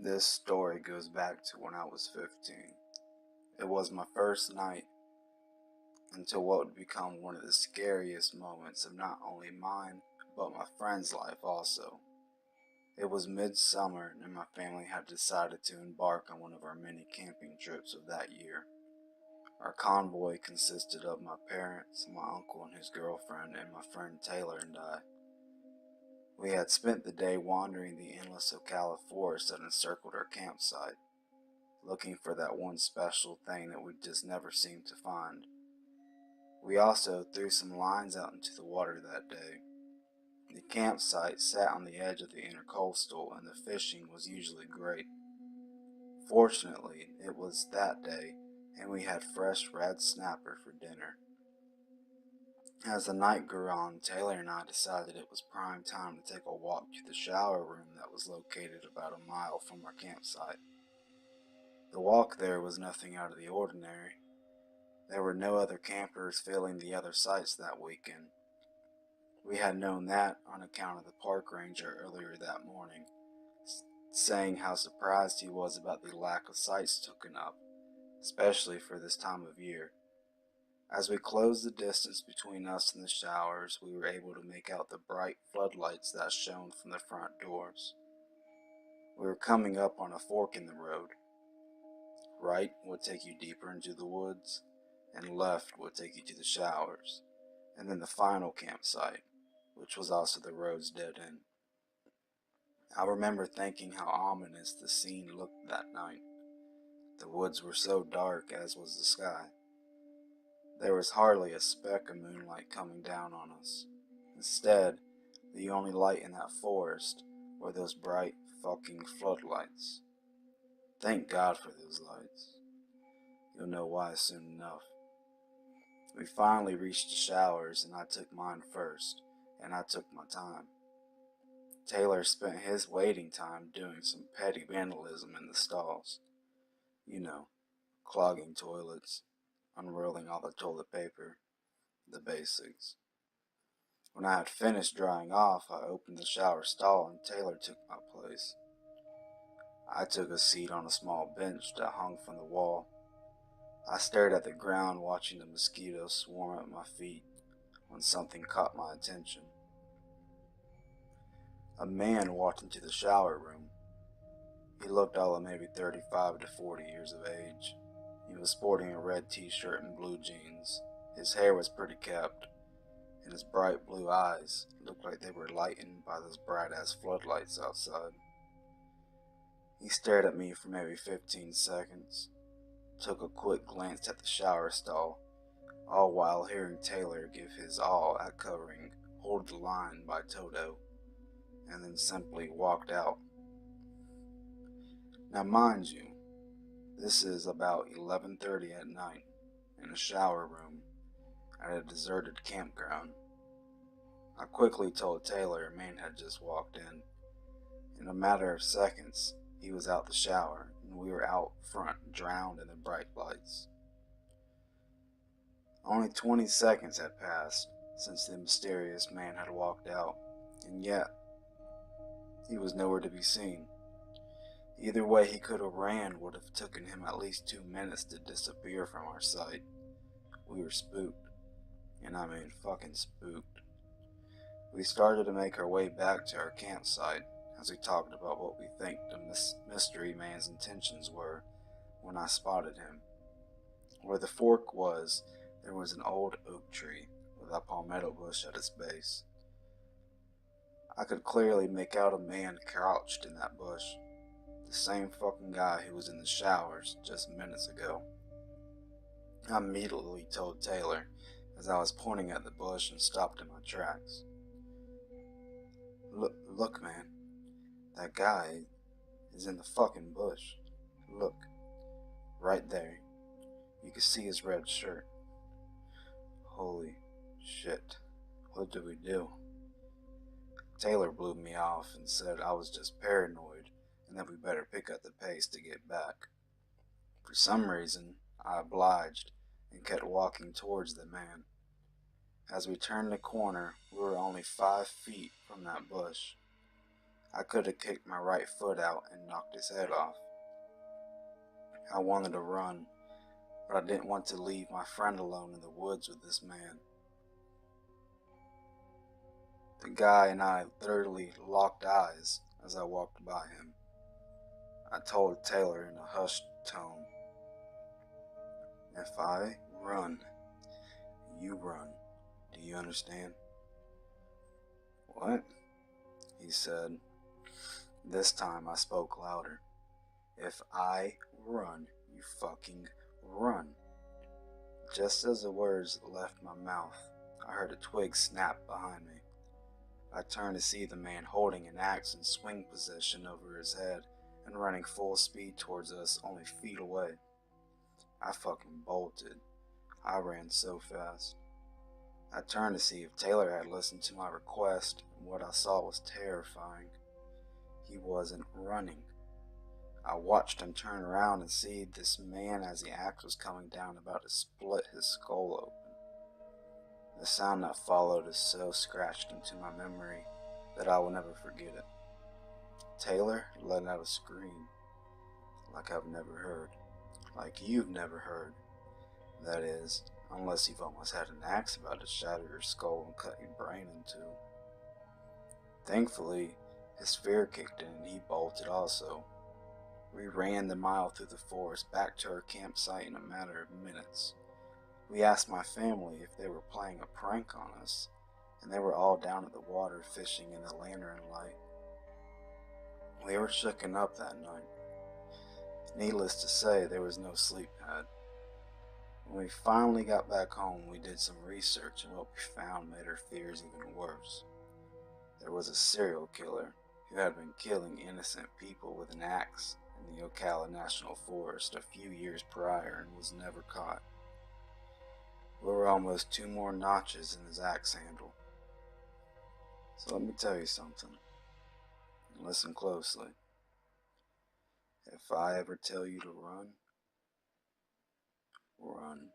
This story goes back to when I was 15. It was my first night into what would become one of the scariest moments of not only mine, but my friend's life also. It was midsummer and my family had decided to embark on one of our many camping trips of that year. Our convoy consisted of my parents, my uncle and his girlfriend, and my friend Taylor and I. We had spent the day wandering the endless Ocala forest that encircled our campsite, looking for that one special thing that we just never seemed to find. We also threw some lines out into the water that day. The campsite sat on the edge of the intercoastal and the fishing was usually great. Fortunately, it was that day and we had fresh red snapper for dinner. As the night grew on, Taylor and I decided it was prime time to take a walk to the shower room that was located about a mile from our campsite. The walk there was nothing out of the ordinary. There were no other campers filling the other sites that weekend. We had known that on account of the park ranger earlier that morning, saying how surprised he was about the lack of sites taken up, especially for this time of year. As we closed the distance between us and the showers, we were able to make out the bright floodlights that shone from the front doors. We were coming up on a fork in the road. Right would take you deeper into the woods, and left would take you to the showers, and then the final campsite, which was also the road's dead end. I remember thinking how ominous the scene looked that night. The woods were so dark, as was the sky. There was hardly a speck of moonlight coming down on us. Instead, the only light in that forest were those bright fucking floodlights. Thank God for those lights. You'll know why soon enough. We finally reached the showers and I took mine first, and I took my time. Taylor spent his waiting time doing some petty vandalism in the stalls. You know, clogging toilets, unrolling all the toilet paper, the basics. When I had finished drying off, I opened the shower stall and Taylor took my place. I took a seat on a small bench that hung from the wall. I stared at the ground watching the mosquitoes swarm at my feet when something caught my attention. A man walked into the shower room. He looked all of maybe 35 to 40 years of age. He was sporting a red t-shirt and blue jeans. His hair was pretty kept, and his bright blue eyes looked like they were lightened by those bright-ass floodlights outside. He stared at me for maybe 15 seconds, took a quick glance at the shower stall, all while hearing Taylor give his all at covering Hold the Line by Toto, and then simply walked out. Now mind you, this is about 11:30 at night in a shower room at a deserted campground. I quickly told Taylor a man had just walked in. In a matter of seconds, he was out the shower and we were out front drowned in the bright lights. Only 20 seconds had passed since the mysterious man had walked out, and yet he was nowhere to be seen. Either way he could have ran would have taken him at least 2 minutes to disappear from our sight. We were spooked, and I mean fucking spooked. We started to make our way back to our campsite as we talked about what we think the mystery man's intentions were when I spotted him. Where the fork was, there was an old oak tree with a palmetto bush at its base. I could clearly make out a man crouched in that bush. The same fucking guy who was in the showers just minutes ago. I immediately told Taylor as I was pointing at the bush and stopped in my tracks. Look, man. That guy is in the fucking bush. Look. Right there. You can see his red shirt. Holy shit. What do we do? Taylor blew me off and said I was just paranoid and that we better pick up the pace to get back. For some reason, I obliged and kept walking towards the man. As we turned the corner, we were only 5 feet from that bush. I could have kicked my right foot out and knocked his head off. I wanted to run, but I didn't want to leave my friend alone in the woods with this man. The guy and I literally locked eyes as I walked by him. I told Taylor in a hushed tone, "If I run, you run. Do you understand?" "What?" he said. This time I spoke louder. "If I run, you fucking run." Just as the words left my mouth, I heard a twig snap behind me. I turned to see the man holding an axe in swing position over his head and running full speed towards us only feet away. I fucking bolted. I ran so fast. I turned to see if Taylor had listened to my request, and what I saw was terrifying. He wasn't running. I watched him turn around and see this man as the axe was coming down, about to split his skull open. The sound that followed is so scratched into my memory that I will never forget it. Taylor let out a scream, like I've never heard, like you've never heard. That is, unless you've almost had an axe about to shatter your skull and cut your brain in two. Thankfully, his fear kicked in and he bolted also. We ran the mile through the forest back to our campsite in a matter of minutes. We asked my family if they were playing a prank on us, and they were all down at the water fishing in the lantern light. We were shooken up that night. Needless to say, there was no sleep had. When we finally got back home, we did some research, and what we found made our fears even worse. There was a serial killer who had been killing innocent people with an axe in the Ocala National Forest a few years prior and was never caught. There were almost 2 more notches in his axe handle. So let me tell you something, and listen closely. If I ever tell you to run, run.